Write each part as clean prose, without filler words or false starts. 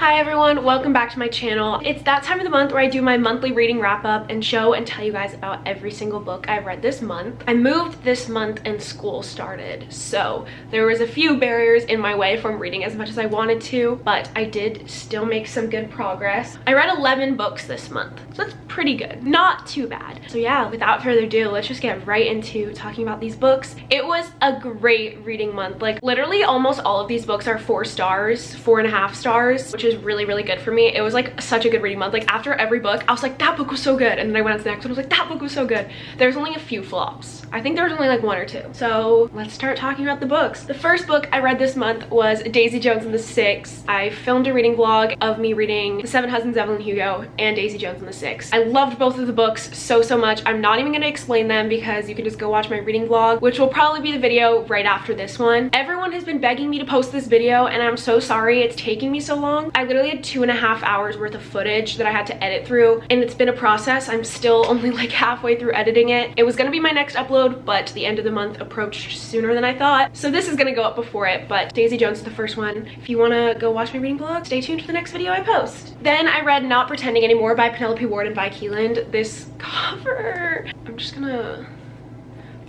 Hi everyone, welcome back to my channel. It's that time of the month where I do my monthly reading wrap up and show and tell you guys about every single book I've read this month. I moved this month and school started, so there was a few barriers in my way from reading as much as I wanted to, but I did still make some good progress. I read 11 books this month, so that's pretty good. Not too bad. So yeah, without further ado, let's just get right into talking about these books. It was a great reading month. Like literally almost all of these books are 4 stars, 4.5 stars, which is really good for me. It was like such a good reading month. Like after every book I was like, that book was so good, and then I went on to the next one, I was like, that book was so good. There's only a few flops. I think there was only like 1 or 2. So let's start talking about the books. The first book I read this month was Daisy Jones and the Six. I filmed a reading vlog of me reading The Seven Husbands of Evelyn Hugo and Daisy Jones and the Six. I loved both of the books so much. I'm not even going to explain them because you can just go watch my reading vlog, which will probably be the video right after this one. Everyone has been begging me to post this video and I'm so sorry it's taking me so long. I literally had 2.5 hours worth of footage that I had to edit through, and it's been a process. I'm still only like halfway through editing it. It was going to be my next upload, but the end of the month approached sooner than I thought, so this is going to go up before it. But Daisy Jones is the first one. If you want to go watch my reading vlog, stay tuned for the next video I post. Then I read Not Pretending Anymore by Penelope Ward and Vi Keeland. This cover, I'm just gonna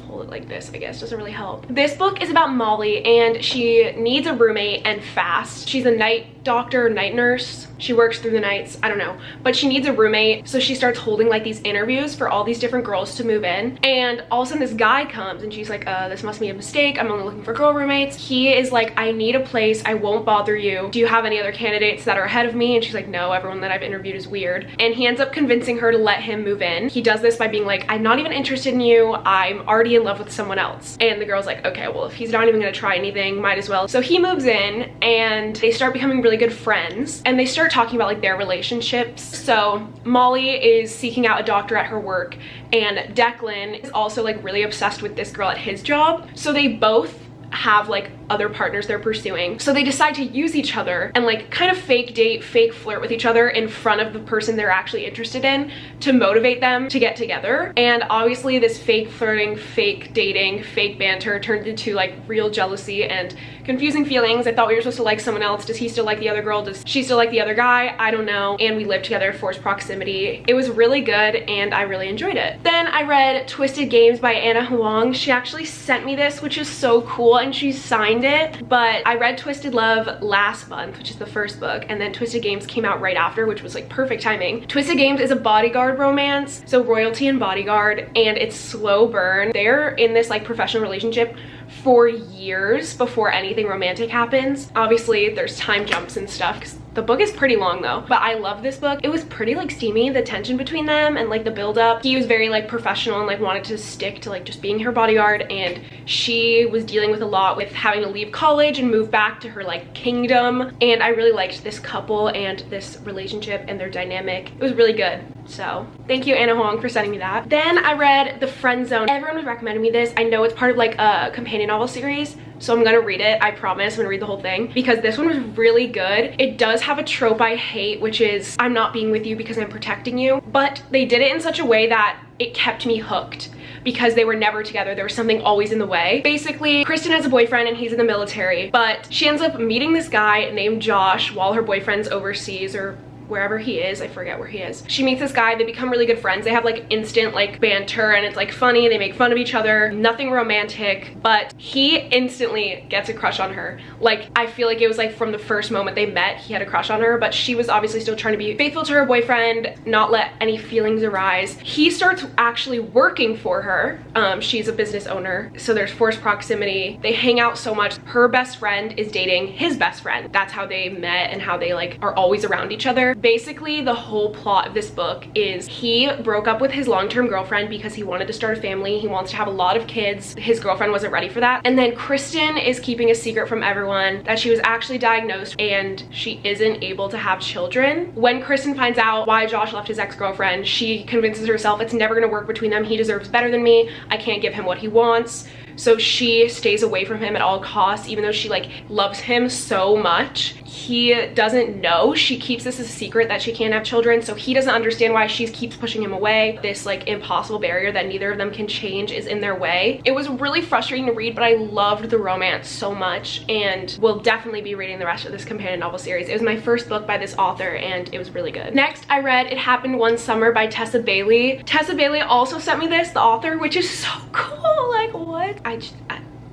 hold it like this, I guess, doesn't really help. This book is about Molly, and she needs a roommate and fast. She's a night doctor, night nurse. She works through the nights, I don't know, but she needs a roommate, so she starts holding like these interviews for all these different girls to move in, and all of a sudden this guy comes and she's like, this must be a mistake, I'm only looking for girl roommates. He is like, I need a place, I won't bother you, do you have any other candidates that are ahead of me? And she's like, no, everyone that I've interviewed is weird. And he ends up convincing her to let him move in. He does this by being like, I'm not even interested in you, I'm already in love with someone else. And the girl's like, okay, well, if he's not even gonna try anything, might as well. So he moves in and they start becoming really good friends, and they start talking about like their relationships. So Molly is seeking out a doctor at her work, and Declan is also like really obsessed with this girl at his job. So they both have like other partners they're pursuing, so they decide to use each other and like kind of fake date, fake flirt with each other in front of the person they're actually interested in to motivate them to get together. And obviously this fake flirting, fake dating, fake banter turned into like real jealousy and confusing feelings. I thought we were supposed to like someone else. Does he still like the other girl? Does she still like the other guy? I don't know. And we lived together, forced proximity. It was really good and I really enjoyed it. Then I read Twisted Games by Anna Huang. She actually sent me this, which is so cool, and she signed it. But I read Twisted Love last month, which is the first book, and then Twisted Games came out right after, which was like perfect timing. Twisted Games is a bodyguard romance, so royalty and bodyguard, and it's slow burn. They're in this like professional relationship for years before anything romantic happens. Obviously there's time jumps and stuff because the book is pretty long though, but I love this book. It was pretty like steamy, the tension between them and like the build up. He was very like professional and like wanted to stick to like just being her bodyguard, and she was dealing with a lot with having to leave college and move back to her like kingdom. And I really liked this couple and this relationship and their dynamic. It was really good. So thank you, Anna Huang, for sending me that. Then I read The Friend Zone. Everyone was recommending me this. I know it's part of like a companion novel series, so I'm gonna read it. I promise I'm gonna read the whole thing because this one was really good. It does have a trope I hate, which is I'm not being with you because I'm protecting you, but they did it in such a way that it kept me hooked because they were never together. There was something always in the way. Basically, Kristen has a boyfriend and he's in the military, but she ends up meeting this guy named Josh while her boyfriend's overseas or wherever he is. I forget where he is. She meets this guy, they become really good friends. They have like instant like banter and it's like funny, they make fun of each other, nothing romantic, but he instantly gets a crush on her. Like I feel like it was like from the first moment they met he had a crush on her, but she was obviously still trying to be faithful to her boyfriend, not let any feelings arise. He starts actually working for her. She's a business owner, so there's forced proximity. They hang out so much. Her best friend is dating his best friend. That's how they met and how they like are always around each other. Basically the whole plot of this book is he broke up with his long-term girlfriend because he wanted to start a family. He wants to have a lot of kids. His girlfriend wasn't ready for that. And then Kristen is keeping a secret from everyone that she was actually diagnosed and she isn't able to have children. When Kristen finds out why Josh left his ex-girlfriend, she convinces herself it's never gonna work between them. He deserves better than me. I can't give him what he wants. So she stays away from him at all costs, even though she like loves him so much. He doesn't know. She keeps this a secret that she can't have children, so he doesn't understand why she keeps pushing him away. This like impossible barrier that neither of them can change is in their way. It was really frustrating to read, but I loved the romance so much and will definitely be reading the rest of this companion novel series. It was my first book by this author and it was really good. Next, I read It Happened One Summer by Tessa Bailey. Tessa Bailey also sent me this, the author, which is so cool. Like, what?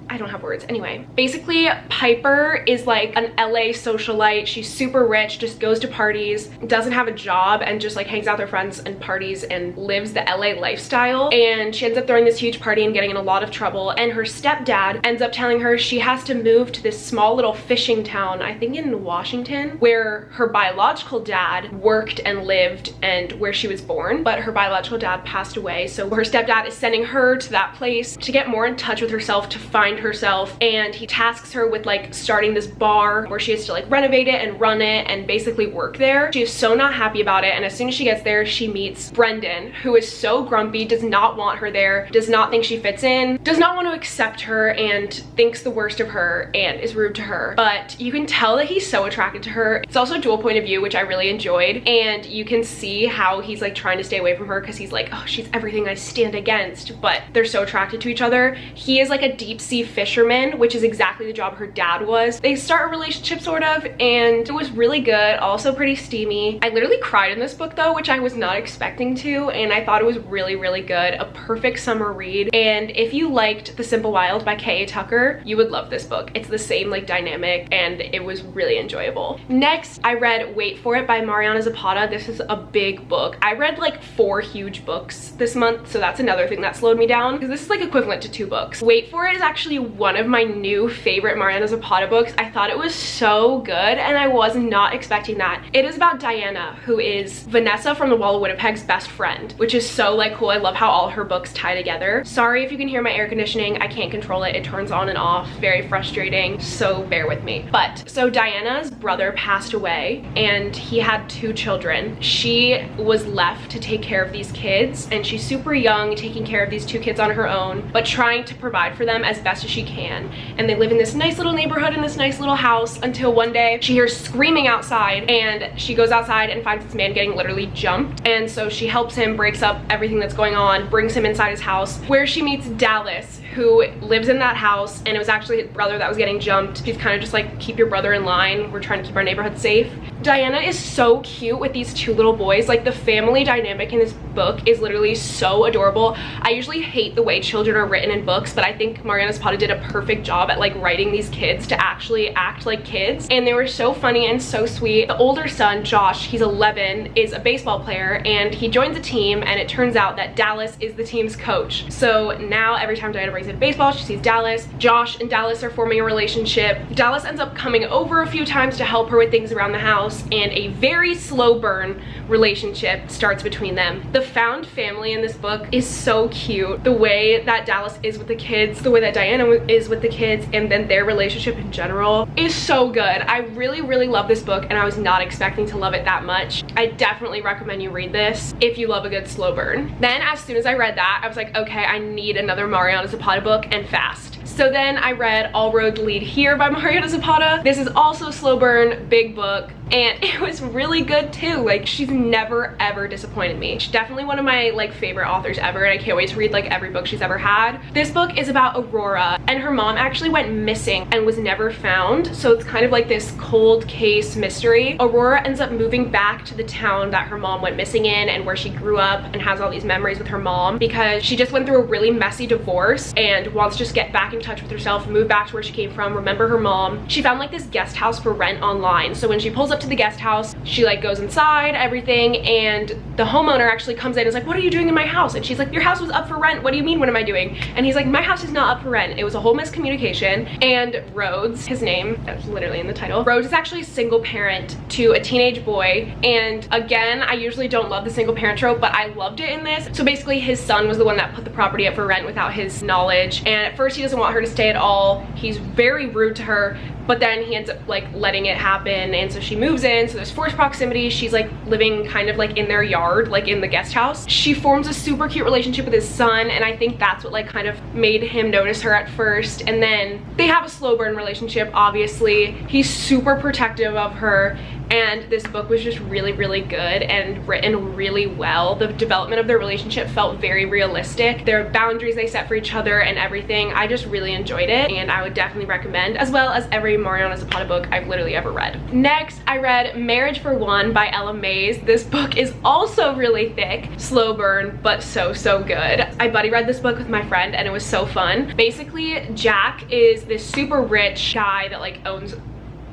I don't have words. Anyway, basically Piper is like an LA socialite. She's super rich, just goes to parties, doesn't have a job, and just like hangs out with her friends and parties and lives the LA lifestyle. And she ends up throwing this huge party and getting in a lot of trouble. And her stepdad ends up telling her she has to move to this small little fishing town, I think in Washington, where her biological dad worked and lived and where she was born. But her biological dad passed away. So her stepdad is sending her to that place to get more in touch with herself, to find herself, and he tasks her with like starting this bar where she has to like renovate it and run it and basically work there. She is so not happy about it, and as soon as she gets there, she meets Brendan, who is so grumpy, does not want her there, does not think she fits in, does not want to accept her, and thinks the worst of her and is rude to her. But you can tell that he's so attracted to her. It's also a dual point of view, which I really enjoyed, and you can see how he's like trying to stay away from her because he's like, oh, she's everything I stand against, but they're so attracted to each other. He is like a deep sea fisherman, which is exactly the job her dad was. They start a relationship sort of, and it was really good, also pretty steamy. I literally cried in this book though, which I was not expecting to, and I thought it was really, really good. A perfect summer read. And if you liked The Simple Wild by K.A. Tucker, you would love this book. It's the same like dynamic, and it was really enjoyable. Next, I read Wait For It by Mariana Zapata. This is a big book. I read like 4 huge books this month, so that's another thing that slowed me down, because this is like equivalent to 2 books. Wait For It is actually one of my new favorite Mariana Zapata books. I thought it was so good, and I was not expecting that. It is about Diana, who is Vanessa from The Wall of Winnipeg's best friend, which is so like cool. I love how all her books tie together. Sorry if you can hear my air conditioning. I can't control it. It turns on and off. Very frustrating, so bear with me. But so Diana's brother passed away, and he had 2 children. She was left to take care of these kids, and she's super young, taking care of these 2 kids on her own, but trying to provide for them as best as she can. And they live in this nice little neighborhood in this nice little house until one day she hears screaming outside, and she goes outside and finds this man getting literally jumped. And so she helps him, breaks up everything that's going on, brings him inside his house, where she meets Dallas, who lives in that house, and it was actually his brother that was getting jumped. He's kind of just like, keep your brother in line, we're trying to keep our neighborhood safe. Diana is so cute with these 2 little boys. Like, the family dynamic in this book is literally so adorable. I usually hate the way children are written in books, but I think Mariana Zapata did a perfect job at like writing these kids to actually act like kids, and they were so funny and so sweet. The older son, Josh, he's 11, is a baseball player, and he joins a team, and it turns out that Dallas is the team's coach. So now every time Diana brings in baseball, she sees Dallas. Josh and Dallas are forming a relationship. Dallas ends up coming over a few times to help her with things around the house, and a very slow burn relationship starts between them. The found family in this book is so cute. The way that Dallas is with the kids, the way that Diana is with the kids, and then their relationship in general is so good. I really, really love this book, and I was not expecting to love it that much. I definitely recommend you read this if you love a good slow burn. Then as soon as I read that, I was like, okay, I need another Mariana Zapata book, and fast. So then I read All Roads Lead Here by Mariana Zapata. This is also slow burn, big book, and it was really good too. Like, she's never ever disappointed me. She's definitely one of my like favorite authors ever, and I can't wait to read like every book she's ever had. This book is about Aurora, and her mom actually went missing and was never found, so it's kind of like this cold case mystery. Aurora ends up moving back to the town that her mom went missing in and where she grew up, and has all these memories with her mom because she just went through a really messy divorce and wants to just get back in touch with herself, move back to where she came from, remember her mom. She found like this guest house for rent online, so when she pulls up to the guest house, she like goes inside everything, and the homeowner actually comes in and is like, what are you doing in my house? And she's like, your house was up for rent. What do you mean, what am I doing? And he's like, my house is not up for rent. It was a whole miscommunication. And Rhodes, his name, that's literally in the title, Rhodes is actually a single parent to a teenage boy. And again, I usually don't love the single parent trope, but I loved it in this. So basically his son was the one that put the property up for rent without his knowledge, and at first he doesn't want her to stay at all. He's very rude to her, but then he ends up like letting it happen, and so she moves in, so there's forced proximity. She's like living kind of like in their yard, like in the guest house. She forms a super cute relationship with his son, and I think that's what like kind of made him notice her at first. And then they have a slow burn relationship, obviously. He's super protective of her, and this book was just really, really good and written really well. The development of their relationship felt very realistic. Their boundaries they set for each other and everything. I just really enjoyed it, and I would definitely recommend, as well as every Mariana Zapata book I've literally ever read. Next, I read Marriage for One by Ella Mays. This book is also really thick, slow burn, but so good. I buddy read this book with my friend, and it was so fun. Basically, Jack is this super rich guy that like owns,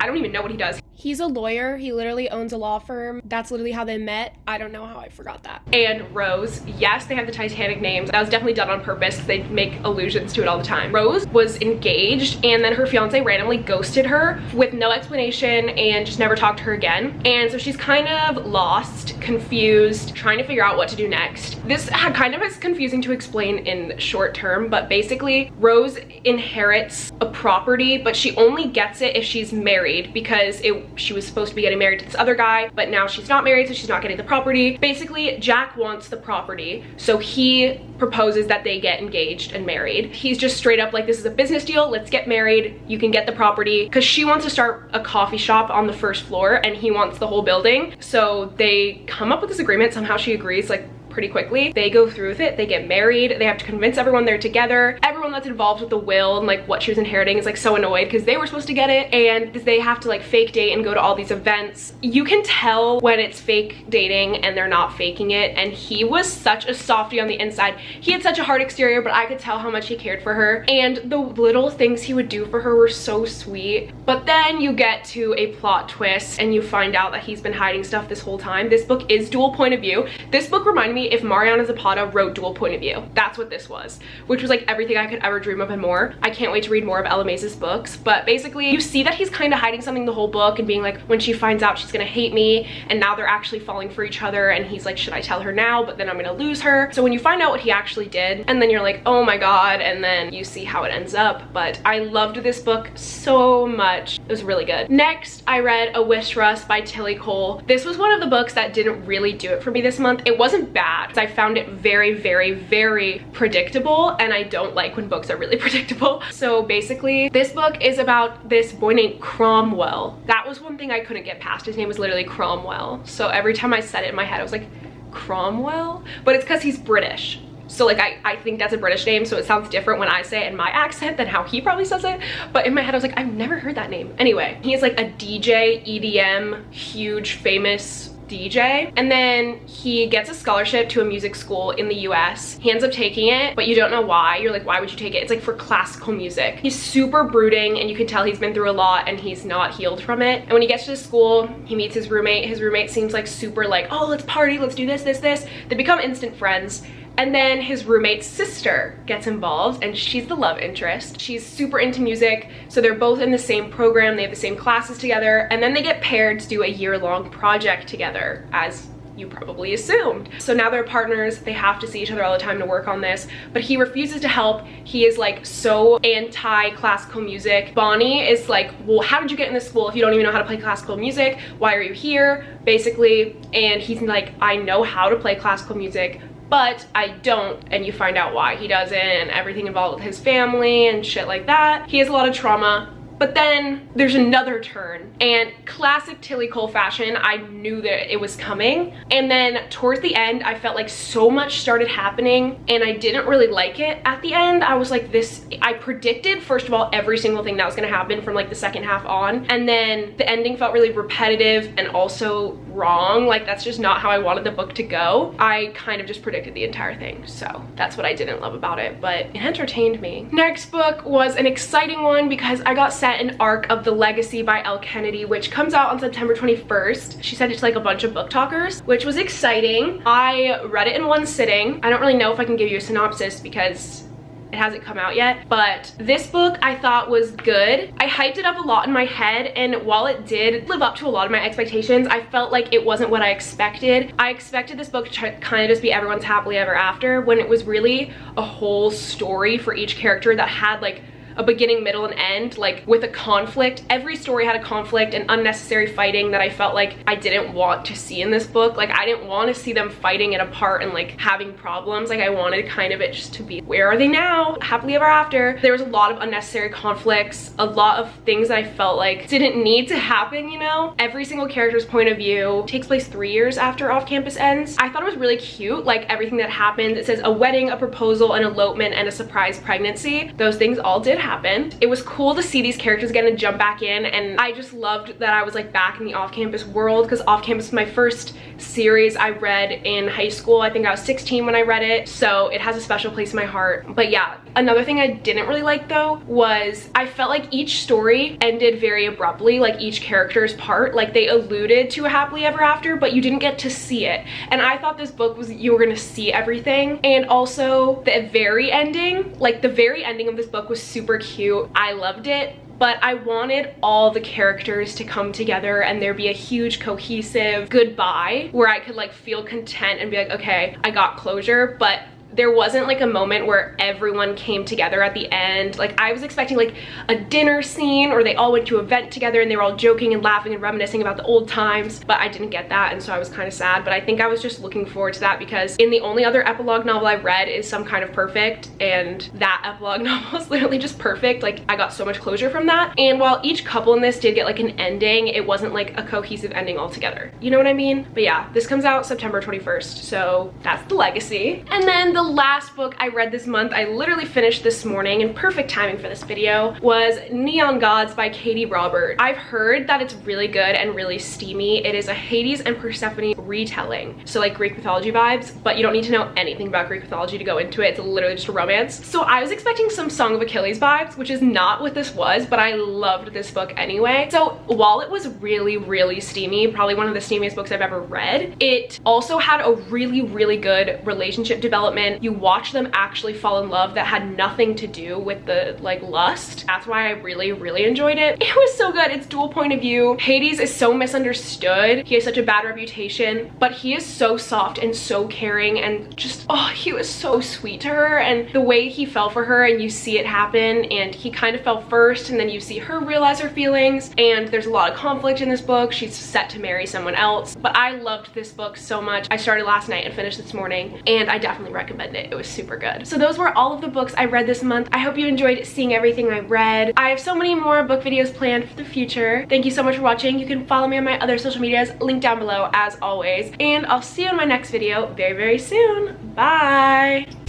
I don't even know what he does. He's a lawyer. He literally owns a law firm. That's literally how they met. I don't know how I forgot that. And Rose, yes, they have the Titanic names. That was definitely done on purpose because they make allusions to it all the time. Rose was engaged, and then her fiance randomly ghosted her with no explanation and just never talked to her again. And so she's kind of lost, confused, trying to figure out what to do next. This kind of is confusing to explain in short term, but basically Rose inherits a property, but she only gets it if she's married, because she was supposed to be getting married to this other guy, but now she's not married, so she's not getting the property. Basically, Jack wants the property, so he proposes that they get engaged and married. He's just straight up like, this is a business deal, let's get married, you can get the property, because she wants to start a coffee shop on the first floor and he wants the whole building. So they come up with this agreement. Somehow she agrees like pretty quickly. They go through with it, they get married, they have to convince everyone they're together. Everyone that's involved with the will and like what she was inheriting is like so annoyed because they were supposed to get it, and they have to like fake date and go to all these events. You can tell when it's fake dating and they're not faking it, and he was such a softie on the inside. He had such a hard exterior, but I could tell how much he cared for her, and the little things he would do for her were so sweet. But then you get to a plot twist and you find out that he's been hiding stuff this whole time. This book is dual point of view. This book reminded me if Mariana Zapata wrote dual point of view. That's what this was, which was like everything I could ever dream of and more. I can't wait to read more of Ella Mays' books, but basically you see that he's kind of hiding something the whole book and being like, when she finds out she's gonna hate me, and now they're actually falling for each other, and he's like, should I tell her now, but then I'm gonna lose her. So when you find out what he actually did, and then you're like, oh my god, and then you see how it ends up. But I loved this book so much. It was really good. Next, I read A Wish, Russ by Tilly Cole. This was one of the books that didn't really do it for me this month. It wasn't bad. I found it very, very, very predictable, and I don't like when books are really predictable. So basically, this book is about this boy named Cromwell. That was one thing I couldn't get past. His name was literally Cromwell. So every time I said it in my head, I was like, Cromwell? But it's because he's British. So like I think that's a British name, so it sounds different when I say it in my accent than how he probably says it. But in my head I was like, I've never heard that name. Anyway, he is like a DJ, EDM, huge famous DJ, and then he gets a scholarship to a music school in the US. He ends up taking it, but you don't know why. You're like, why would you take it? It's like for classical music. He's super brooding, and you can tell he's been through a lot and he's not healed from it. And when he gets to the school, he meets his roommate. His roommate seems like super like, oh, let's party, let's do this. They become instant friends. And then his roommate's sister gets involved, and she's the love interest. She's super into music, so they're both in the same program, they have the same classes together, and then they get paired to do a year-long project together, as you probably assumed. So now they're partners, they have to see each other all the time to work on this, but he refuses to help. He is like so anti-classical music. Bonnie is like, well, how did you get in this school if you don't even know how to play classical music? Why are you here? Basically, and he's like, I know how to play classical music, but I don't, and you find out why he doesn't, and everything involved with his family and shit like that. He has a lot of trauma. But then there's another turn, and classic Tilly Cole fashion, I knew that it was coming. And then towards the end, I felt like so much started happening, and I didn't really like it at the end. I was like, I predicted, first of all, every single thing that was gonna happen from like the second half on. And then the ending felt really repetitive and also wrong. Like, that's just not how I wanted the book to go. I kind of just predicted the entire thing. So that's what I didn't love about it, but it entertained me. Next book was an exciting one because I got sent an arc of The Legacy by Elle Kennedy, which comes out on September 21st. She sent it to like a bunch of book talkers, which was exciting. I read it in one sitting. I don't really know if I can give you a synopsis because it hasn't come out yet, but this book I thought was good. I hyped it up a lot in my head, and while it did live up to a lot of my expectations, I felt like it wasn't what I expected. I expected this book to kind of just be everyone's happily ever after, when it was really a whole story for each character that had like a beginning, middle, and end, like with a conflict. Every story had a conflict and unnecessary fighting that I felt like I didn't want to see in this book. Like I didn't want to see them fighting it apart and like having problems. Like I wanted kind of it just to be, where are they now? Happily ever after. There was a lot of unnecessary conflicts, a lot of things that I felt like didn't need to happen, you know? Every single character's point of view takes place 3 years after Off Campus ends. I thought it was really cute, like everything that happened. It says a wedding, a proposal, an elopement, and a surprise pregnancy. Those things all did happen. It was cool to see these characters again and jump back in, and I just loved that I was like back in the Off Campus world, because Off Campus was my first series I read in high school. I think I was 16 when I read it, so it has a special place in my heart. But yeah, another thing I didn't really like though was I felt like each story ended very abruptly, like each character's part. Like they alluded to a happily ever after, but you didn't get to see it. And I thought this book was, you were gonna see everything. And also the very ending, like the very ending of this book was super cute. I loved it. But I wanted all the characters to come together and there be a huge cohesive goodbye where I could like feel content and be like, okay, I got closure. But there wasn't like a moment where everyone came together at the end. Like I was expecting like a dinner scene, or they all went to an event together and they were all joking and laughing and reminiscing about the old times, but I didn't get that, and so I was kind of sad. But I think I was just looking forward to that because in the only other epilogue novel I've read is Some Kind of Perfect, and that epilogue novel is literally just perfect. Like I got so much closure from that. And while each couple in this did get like an ending, it wasn't like a cohesive ending altogether. You know what I mean? But yeah, this comes out September 21st, so that's The Legacy. And then the last book I read this month, I literally finished this morning, and perfect timing for this video, was Neon Gods by Katie Robert. I've heard that it's really good and really steamy. It is a Hades and Persephone retelling, so like Greek mythology vibes, but you don't need to know anything about Greek mythology to go into it. It's literally just a romance. So I was expecting some Song of Achilles vibes, which is not what this was, but I loved this book anyway. So while it was really, really steamy, probably one of the steamiest books I've ever read, it also had a really, really good relationship development. You watch them actually fall in love that had nothing to do with the like lust. That's why I really, really enjoyed it. It was so good. It's dual point of view. Hades is so misunderstood. He has such a bad reputation, but he is so soft and so caring, and just, oh, he was so sweet to her. And the way he fell for her, and you see it happen, and he kind of fell first, and then you see her realize her feelings, and there's a lot of conflict in this book. She's set to marry someone else, but I loved this book so much. I started last night and finished this morning, and I definitely recommend it. It was super good. So those were all of the books I read this month. I hope you enjoyed seeing everything I read. I have so many more book videos planned for the future. Thank you so much for watching. You can follow me on my other social medias, linked down below as always, and I'll see you in my next video very, very soon. Bye!